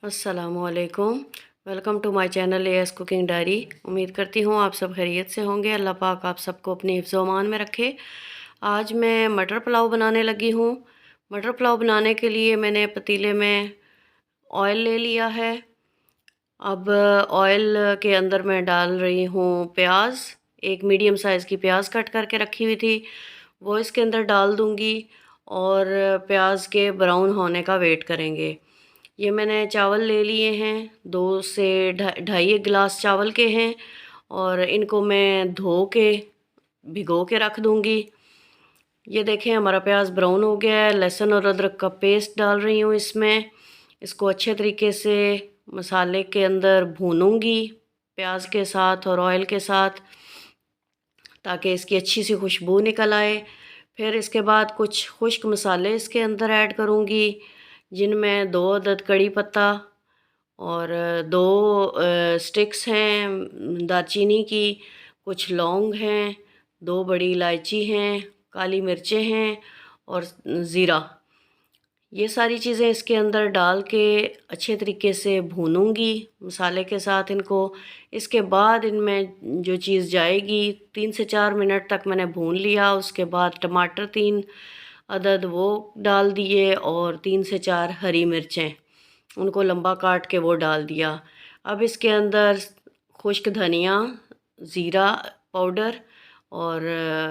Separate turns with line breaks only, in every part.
अस्सलामुअलैकुम। Welcome to my channel AS cooking diary. उम्मीद करती हूँ आप सब खैरियत से होंगे। अल्लाह पाक आप सबको अपनी हिफ्ज़ अमान में रखे। आज मैं मटर पुलाव बनाने लगी हूँ। मटर पुलाव बनाने के लिए मैंने पतीले में ऑयल ले लिया है। अब ऑयल के अंदर मैं डाल रही हूँ प्याज। एक मीडियम साइज़ की प्याज कट करके रखी हुई थी, वो इसके अंदर डाल दूँगी और प्याज के ब्राउन होने का वेट करेंगे। ये मैंने चावल ले लिए हैं, 2 से ढाई एक गिलास चावल के हैं और इनको मैं धो के भिगो के रख दूँगी। ये देखें हमारा प्याज ब्राउन हो गया है। लहसुन और अदरक का पेस्ट डाल रही हूँ इसमें। इसको अच्छे तरीके से मसाले के अंदर भूनूंगी प्याज के साथ और ऑयल के साथ, ताकि इसकी अच्छी सी खुशबू निकल आए। फिर इसके बाद कुछ खुश्क मसाले इसके अंदर ऐड करूँगी, जिनमें 2 अदद कड़ी पत्ता और 2 स्टिक्स हैं दालचीनी की, कुछ लौंग हैं, 2 बड़ी इलायची हैं, काली मिर्चें हैं और ज़ीरा। ये सारी चीज़ें इसके अंदर डाल के अच्छे तरीके से भूनूंगी मसाले के साथ इनको। इसके बाद इनमें जो चीज़ जाएगी 3 से 4 मिनट तक मैंने भून लिया। उसके बाद टमाटर 3 अदद वो डाल दिए और 3 से 4 हरी मिर्चें, उनको लंबा काट के वो डाल दिया। अब इसके अंदर खुश्क धनिया, ज़ीरा पाउडर और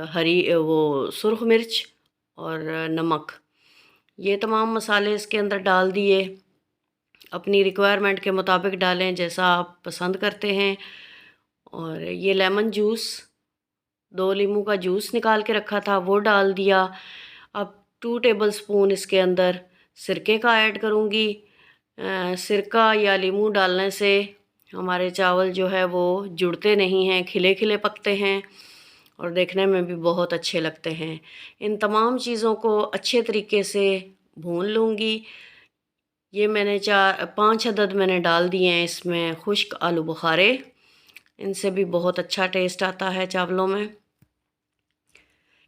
हरी वो सुरख मिर्च और नमक, ये तमाम मसाले इसके अंदर डाल दिए। अपनी रिक्वायरमेंट के मुताबिक डालें, जैसा आप पसंद करते हैं। और ये लेमन जूस, 2 नींबू का जूस निकाल के रखा था, वो डाल दिया। अब 2 टेबलस्पून इसके अंदर सिरके का ऐड करूँगी। सिरका या नींबू डालने से हमारे चावल जो है वो जुड़ते नहीं हैं, खिले खिले पकते हैं और देखने में भी बहुत अच्छे लगते हैं। इन तमाम चीज़ों को अच्छे तरीके से भून लूँगी। ये मैंने 5 अदद मैंने डाल दिए हैं इसमें खुश्क आलू बुखारे, इनसे भी बहुत अच्छा टेस्ट आता है चावलों में।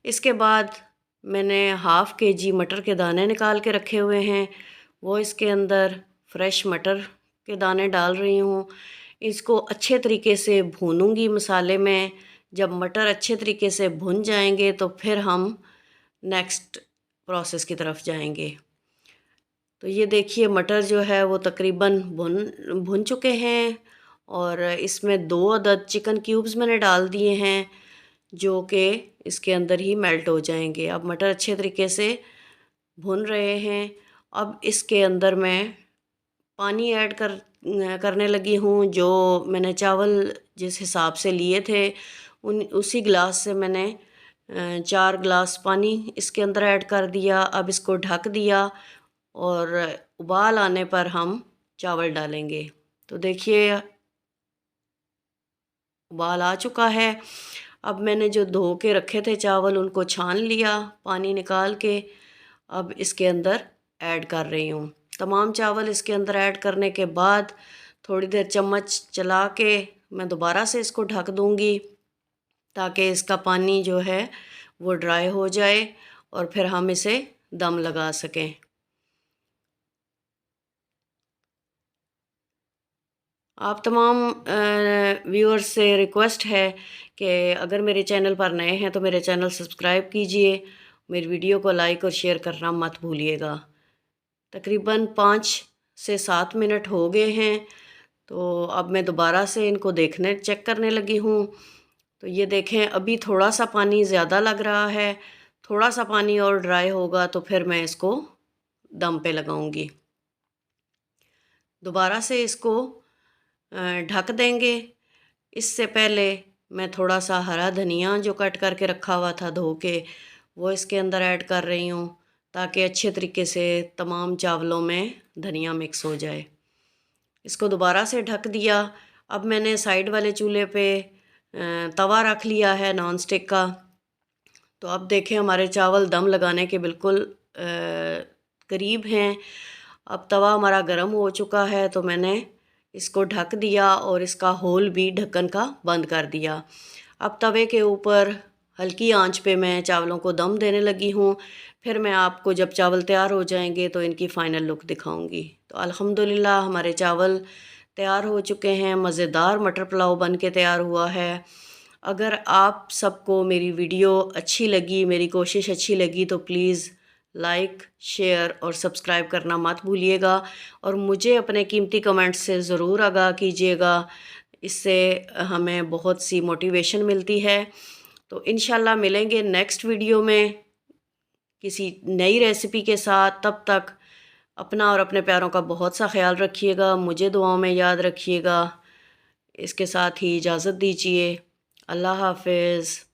इसके बाद मैंने हाफ़ केजी मटर के दाने निकाल के रखे हुए हैं, वो इसके अंदर फ्रेश मटर के दाने डाल रही हूँ। इसको अच्छे तरीके से भूनूंगी मसाले में। जब मटर अच्छे तरीके से भुन जाएंगे तो फिर हम नेक्स्ट प्रोसेस की तरफ जाएंगे। तो ये देखिए मटर जो है वो तकरीबन भुन चुके हैं और इसमें 2 अदद चिकन क्यूब्स मैंने डाल दिए हैं, जो कि इसके अंदर ही मेल्ट हो जाएंगे। अब मटर अच्छे तरीके से भुन रहे हैं। अब इसके अंदर मैं पानी ऐड करने लगी हूँ। जो मैंने चावल जिस हिसाब से लिए थे उसी गिलास से मैंने 4 गिलास पानी इसके अंदर ऐड कर दिया। अब इसको ढक दिया और उबाल आने पर हम चावल डालेंगे। तो देखिए उबाल आ चुका है। अब मैंने जो धो के रखे थे चावल उनको छान लिया पानी निकाल के, अब इसके अंदर ऐड कर रही हूँ। तमाम चावल इसके अंदर ऐड करने के बाद थोड़ी देर चम्मच चला के मैं दोबारा से इसको ढक दूँगी, ताकि इसका पानी जो है वो ड्राई हो जाए और फिर हम इसे दम लगा सकें। आप तमाम व्यूअर्स से रिक्वेस्ट है कि अगर मेरे चैनल पर नए हैं तो मेरे चैनल सब्सक्राइब कीजिए, मेरी वीडियो को लाइक और शेयर करना मत भूलिएगा। तकरीबन 5 से 7 मिनट हो गए हैं, तो अब मैं दोबारा से इनको चेक करने लगी हूँ। तो ये देखें अभी थोड़ा सा पानी ज़्यादा लग रहा है, थोड़ा सा पानी और ड्राई होगा तो फिर मैं इसको दम पे लगाऊंगी। दोबारा से इसको ढक देंगे। इससे पहले मैं थोड़ा सा हरा धनिया जो कट करके रखा हुआ था धो के, वो इसके अंदर ऐड कर रही हूँ, ताकि अच्छे तरीके से तमाम चावलों में धनिया मिक्स हो जाए। इसको दोबारा से ढक दिया। अब मैंने साइड वाले चूल्हे पे तवा रख लिया है नॉन स्टिक का। तो अब देखें हमारे चावल दम लगाने के बिल्कुल करीब हैं। अब तवा हमारा गर्म हो चुका है, तो मैंने इसको ढक दिया और इसका होल भी ढक्कन का बंद कर दिया। अब तवे के ऊपर हल्की आंच पे मैं चावलों को दम देने लगी हूँ। फिर मैं आपको जब चावल तैयार हो जाएंगे तो इनकी फ़ाइनल लुक दिखाऊंगी। तो अल्हम्दुलिल्लाह हमारे चावल तैयार हो चुके हैं। मज़ेदार मटर पुलाव बन के तैयार हुआ है। अगर आप सबको मेरी वीडियो अच्छी लगी, मेरी कोशिश अच्छी लगी तो प्लीज़ लाइक, शेयर और सब्सक्राइब करना मत भूलिएगा और मुझे अपने कीमती कमेंट्स से ज़रूर आगाह कीजिएगा। इससे हमें बहुत सी मोटिवेशन मिलती है। तो इंशाल्लाह मिलेंगे नेक्स्ट वीडियो में किसी नई रेसिपी के साथ। तब तक अपना और अपने प्यारों का बहुत सा ख्याल रखिएगा, मुझे दुआओं में याद रखिएगा। इसके साथ ही इजाज़त दीजिए। अल्लाह हाफ़िज़।